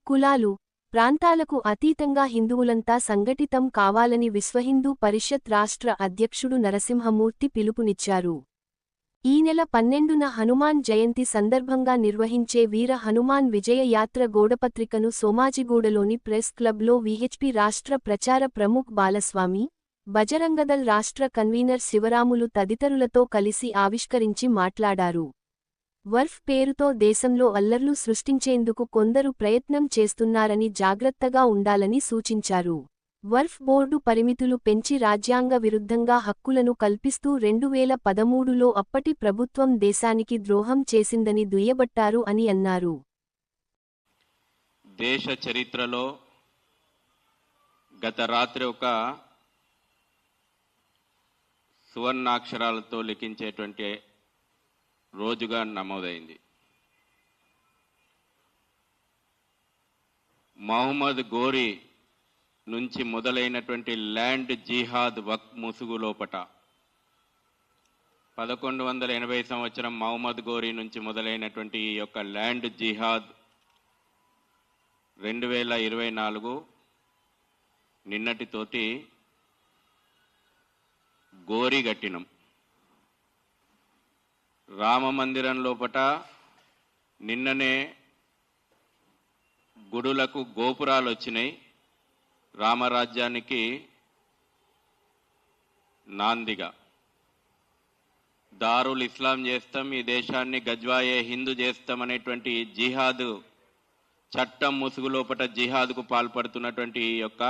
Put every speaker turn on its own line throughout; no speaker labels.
కులాలు ప్రాంతాలకు అతీతంగా హిందువులంతా సంఘటితం కావాలని విశ్వహిందూ పరిషత్ రాష్ట్ర అధ్యక్షుడు నరసింహమూర్తి పిలుపునిచ్చారు. ఈ నెల 12న హనుమాన్ జయంతి సందర్భంగా నిర్వహించే వీర హనుమాన్ విజయ యాత్ర గోడపత్రికను సోమాజిగూడలోని ప్రెస్ క్లబ్లో విహెచ్పి రాష్ట్ర ప్రచార ప్రముఖ్ బాలస్వామి, బజరంగదళ్ రాష్ట్ర కన్వీనర్ శివరాములు తదితరులతో కలిసి ఆవిష్కరించి మాట్లాడారు. వర్ఫ్ పేరుతో దేశంలో అల్లర్లు సృష్టించేందుకు కొందరు ప్రయత్నం చేస్తున్నారని జాగ్రత్తగా ఉండాలని సూచించారు. వర్ఫ్ బోర్డు పరిమితులు పెంచి రాజ్యాంగ విరుద్ధంగా హక్కులను కల్పిస్తూ 2013లో అప్పటి ప్రభుత్వం దేశానికి ద్రోహం చేసిందని దుయ్యబట్టారు అని అన్నారు.
దేశ చరిత్రలో గత రాత్రి ఒక సువర్ణాక్షరాలతో లిఖించేటువంటి రోజుగా నమోదైంది. మహమ్మద్ గోరీ నుంచి మొదలైనటువంటి ల్యాండ్ జిహాద్ వక్ ముసుగు లోపట 1180 సంవత్సరం మహమ్మద్ గోరీ నుంచి మొదలైనటువంటి ఈ యొక్క ల్యాండ్ జిహాద్ 2024 నిన్నటితోటి గోరి గట్టినం. రామ మందిరం లోపట నిన్ననే గుడులకు గోపురాలు వచ్చినాయి. రామరాజ్యానికి నాందిగా దారుల్ ఇస్లాం చేస్తాం, ఈ దేశాన్ని గజ్వాయే హిందూ చేస్తామనేటువంటి జిహాద్ చట్టం ముసుగు లోపట జిహాద్కు పాల్పడుతున్నటువంటి ఈ యొక్క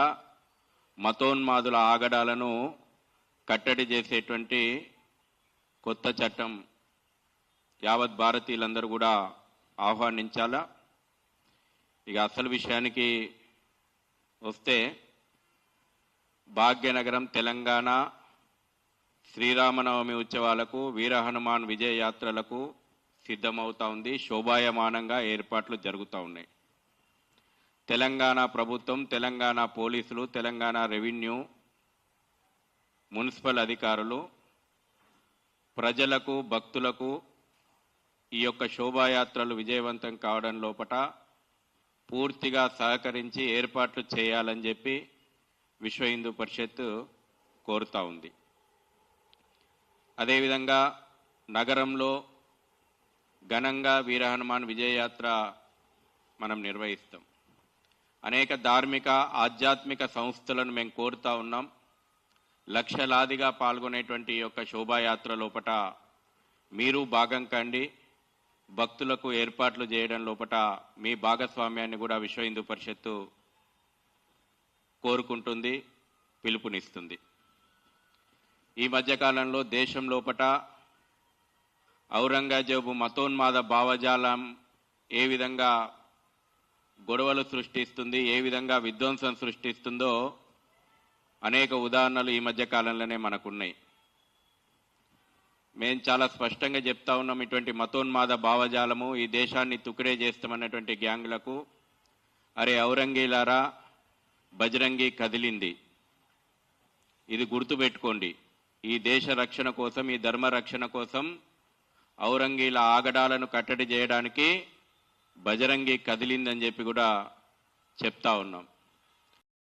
మతోన్మాదుల ఆగడాలను కట్టడి చేసేటువంటి కొత్త చట్టం యావత్ భారతీయులందరూ కూడా ఆహ్వానించాలా. ఇక అసలు విషయానికి వస్తే, భాగ్యనగరం తెలంగాణ శ్రీరామనవమి ఉత్సవాలకు వీర హనుమాన్ విజయ యాత్రలకు సిద్ధమవుతా ఉంది. శోభాయమానంగా ఏర్పాట్లు జరుగుతూ ఉన్నాయి. తెలంగాణ ప్రభుత్వం, తెలంగాణ పోలీసులు, తెలంగాణ రెవెన్యూ, మున్సిపల్ అధికారులు ప్రజలకు, భక్తులకు ఈ యొక్క శోభాయాత్రలు విజయవంతం కావడం లోపట పూర్తిగా సహకరించి ఏర్పాట్లు చేయాలని చెప్పి విశ్వ హిందూ పరిషత్ కోరుతా ఉంది. అదేవిధంగా నగరంలో ఘనంగా వీర హనుమాన్ విజయయాత్ర మనం నిర్వహిస్తాం. అనేక ధార్మిక ఆధ్యాత్మిక సంస్థలను మేము కోరుతా ఉన్నాం. లక్షలాదిగా పాల్గొనేటువంటి ఈ యొక్క శోభాయాత్ర లోపట మీరు భాగం కండి. భక్తులకు ఏర్పాట్లు చేయడం లోపట మీ భాగస్వామ్యాన్ని కూడా విశ్వ హిందూ పరిషత్తు కోరుకుంటుంది, పిలుపునిస్తుంది. ఈ మధ్యకాలంలో దేశం లోపట ఔరంగజేబు మతోన్మాద భావజాలం ఏ విధంగా గొడవలు సృష్టిస్తుంది, ఏ విధంగా విధ్వంసం సృష్టిస్తుందో అనేక ఉదాహరణలు ఈ మధ్య కాలంలోనే మనకున్నాయి. మేము చాలా స్పష్టంగా చెప్తా ఉన్నాం, ఇటువంటి మతోన్మాద భావజాలము ఈ దేశాన్ని తుకిడే చేస్తామన్నటువంటి గ్యాంగ్లకు, అరే ఔరంగీలారా, బజరంగి కదిలింది, ఇది గుర్తుపెట్టుకోండి. ఈ దేశ రక్షణ కోసం, ఈ ధర్మ రక్షణ కోసం ఔరంగీల ఆగడాలను కట్టడి చేయడానికి బజరంగి కదిలిందని చెప్పి కూడా చెప్తా ఉన్నాం.